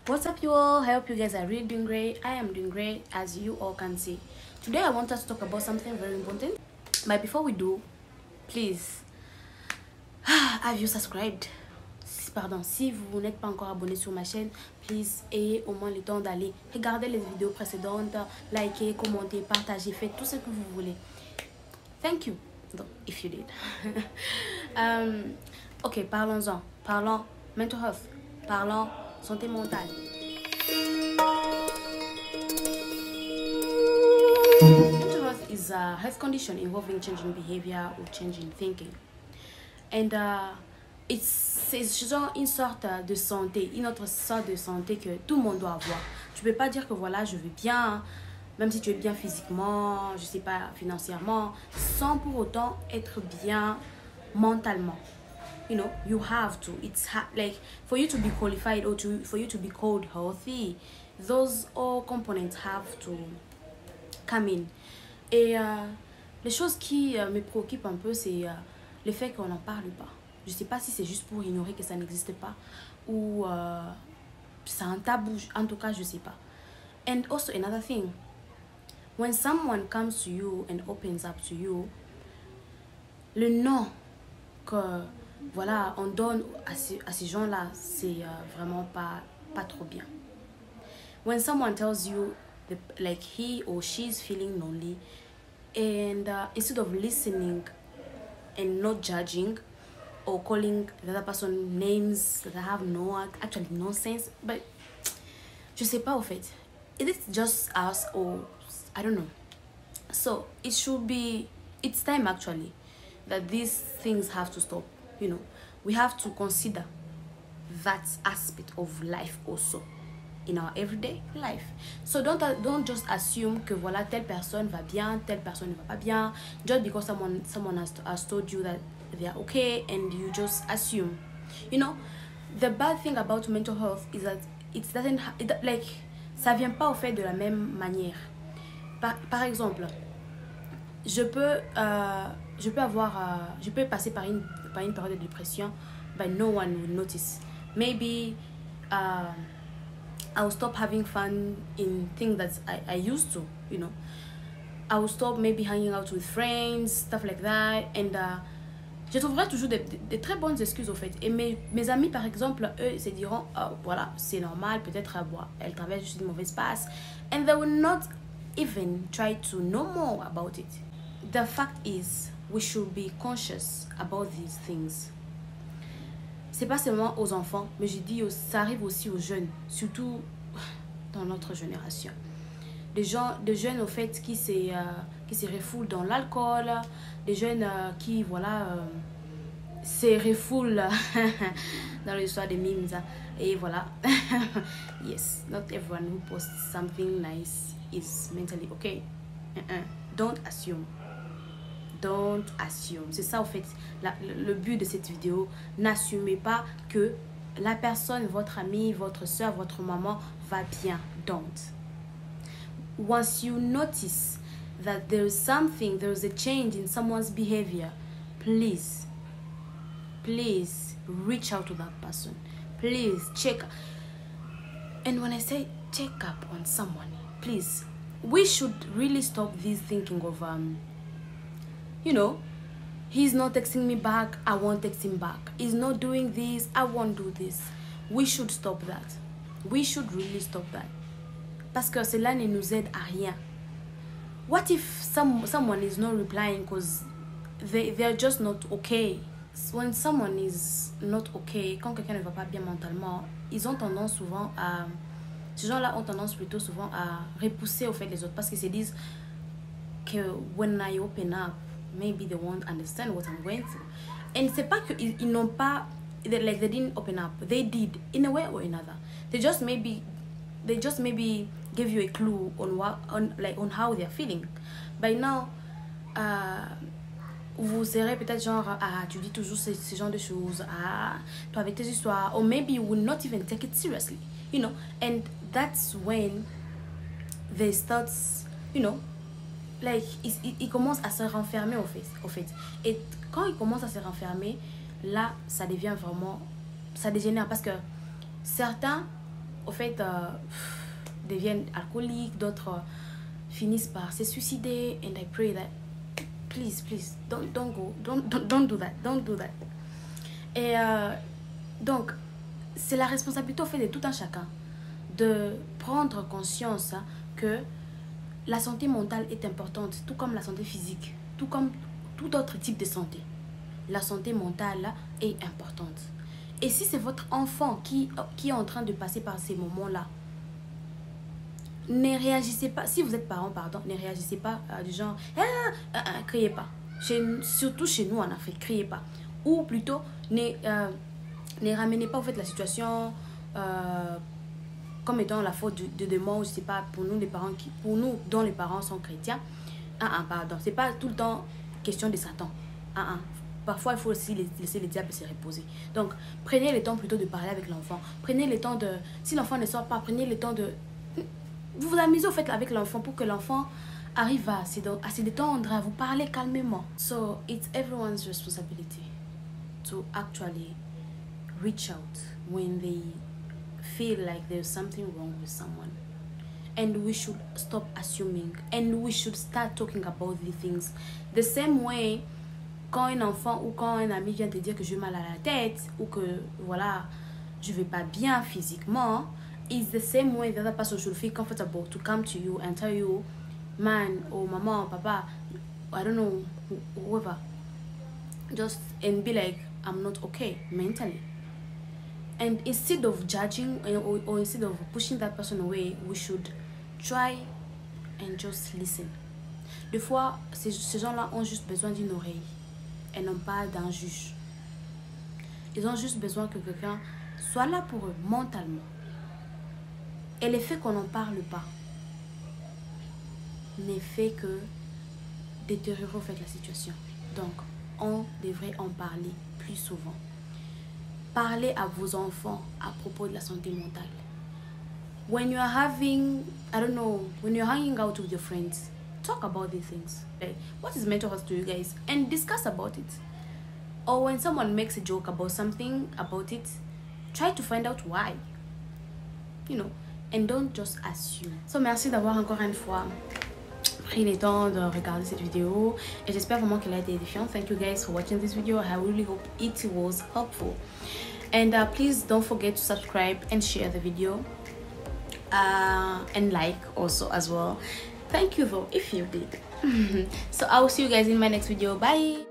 What's up, you all? I hope you guys are really doing great. I am doing great, as you all can see. Today I want us to talk about something very important. But before we do, please, have you subscribed? Pardon, si vous n'êtes pas encore abonné sur ma chaîne, please, ayez au moins le temps d'aller regarder les vidéos précédentes, liker, commenter, partager, faites tout ce que vous voulez. Thank you, if you did. Ok, parlons-en. Parlons mental health. Parlons santé mentale. Mental health is a health condition involving changing behavior or changing thinking. And c'est genre une sorte de santé, une autre sorte de santé que tout le monde doit avoir. Tu peux pas dire que voilà, je vais bien, même si tu es bien physiquement, je sais pas, financièrement, sans pour autant être bien mentalement. You know, you have to. It's like for you to be qualified or for you to be called healthy, those all components have to come in. Et les choses qui me préoccupent un peu, c'est le fait qu'on n'en parle pas. Je sais pas si c'est juste pour ignorer que ça n'existe pas ou c'est un tabou. En tout cas, je sais pas. And also another thing, when someone comes to you and opens up to you, le nom que voilà, on donne à ces gens-là, c'est vraiment pas trop bien. When someone tells you like he or she's feeling lonely, and instead of listening and not judging or calling the other person names that have actually no sense, but je sais pas au fait, it is just us or I don't know. So it's time actually that these things have to stop. You know, we have to consider that aspect of life also in our everyday life. So don't just assume que voilà, telle personne va bien, telle personne ne va pas bien, just because someone has told you that they are okay and you just assume. You know, the bad thing about mental health is that like ça vient pas au fait de la même manière. Par exemple, je peux passer par une période de dépression, but no one will notice. Maybe I will stop having fun in things that I used to, you know. I will stop maybe hanging out with friends, stuff like that, and je trouverai toujours des très bonnes excuses au fait. Et mes amis par exemple, eux se diront voilà, c'est normal, peut-être elle traverse juste une mauvaise passe, and they will not even try to know more about it. The fact is, we should be conscious about these things. C'est pas seulement aux enfants, mais je dis ça arrive aussi aux jeunes, surtout dans notre génération. Des jeunes au fait qui se refoulent dans l'alcool, des jeunes qui voilà se refoulent dans l'histoire des memes et voilà. Yes, not everyone who posts something nice is mentally okay. Don't assume. Don't assume. C'est ça, en fait, le but de cette vidéo. N'assumez pas que la personne, votre ami, votre soeur, votre maman va bien. Don't. Once you notice that there is a change in someone's behavior, please reach out to that person. Please check. And when I say check up on someone, please, we should really stop this thinking of you know, he's not texting me back, I won't text him back. He's not doing this, I won't do this. We should stop that. We should really stop that. Parce que cela ne nous aide à rien. What if someone is not replying because they're just not okay? When someone is not okay, quand quelqu'un ne va pas bien mentalement, ils ont tendance souvent à... Ces gens-là ont tendance plutôt souvent à repousser au fait les autres parce qu'ils se disent que when I open up, maybe they won't understand what I'm going through. And c'est pas qu'ils n'ont pas, like they didn't open up. They did, in a way or another. They just maybe give you a clue on how they're feeling. By now, vous serez peut-être genre, tu dis toujours ce genre de choses, toi avec tes histoires, or maybe you will not even take it seriously, you know. And that's when they start, you know, like, il commence à se renfermer au fait. Et quand il commence à se renfermer, là, ça devient vraiment... Ça dégénère parce que certains au fait, deviennent alcooliques, d'autres finissent par se suicider. And I pray that, please, don't go, don't do that. Et donc, c'est la responsabilité au fait de tout un chacun de prendre conscience que la santé mentale est importante, tout comme la santé physique, tout comme tout autre type de santé. La santé mentale est importante. Et si c'est votre enfant qui est en train de passer par ces moments-là, ne réagissez pas. Si vous êtes parent, pardon, ne réagissez pas du genre, criez pas. Surtout chez nous en Afrique, criez pas. Ou plutôt, ne ramenez pas en fait la situation comme étant la faute de moi, ou je sais pas, pour nous les parents pour nous dont les parents sont chrétiens. Pardon, c'est pas tout le temps question de Satan. Parfois il faut aussi laisser le diable se reposer. Donc prenez le temps plutôt de parler avec l'enfant. Prenez le temps de, si l'enfant ne sort pas, prenez le temps de vous amuser au fait avec l'enfant pour que l'enfant arrive à se détendre, à vous parler calmement. So it's everyone's responsibility to actually reach out when they feel like there's something wrong with someone. And we should stop assuming. And we should start talking about the things. The same way, quand un enfant ou quand un ami vient te dire que j'ai mal à la tête, ou que voilà, je vais pas bien physiquement, it's the same way the other person should feel comfortable to come to you and tell you, man, or mama, or papa, I don't know, whoever, just and be like, I'm not okay mentally. And instead of judging or instead of pushing that person away, we should try and just listen. Des fois, ces gens-là ont juste besoin d'une oreille et non pas d'un juge. Ils ont juste besoin que quelqu'un soit là pour eux mentalement. Et le fait qu'on n'en parle pas ne fait que détériorer en fait la situation. Donc, on devrait en parler plus souvent. Parlez à vos enfants à propos de la santé mentale. When you are having, I don't know, when you're hanging out with your friends, talk about these things. Like, what is mental health to you guys? And discuss about it. Or when someone makes a joke about something, about it, try to find out why. You know, and don't just assume. So, merci d'avoir encore une fois pris le temps de regarder cette vidéo. Et j'espère vraiment qu'elle a été édifiante. Thank you guys for watching this video. I really hope it was helpful. And please don't forget to subscribe and share the video. And like also as well. Thank you though if you did. So I will see you guys in my next video. Bye.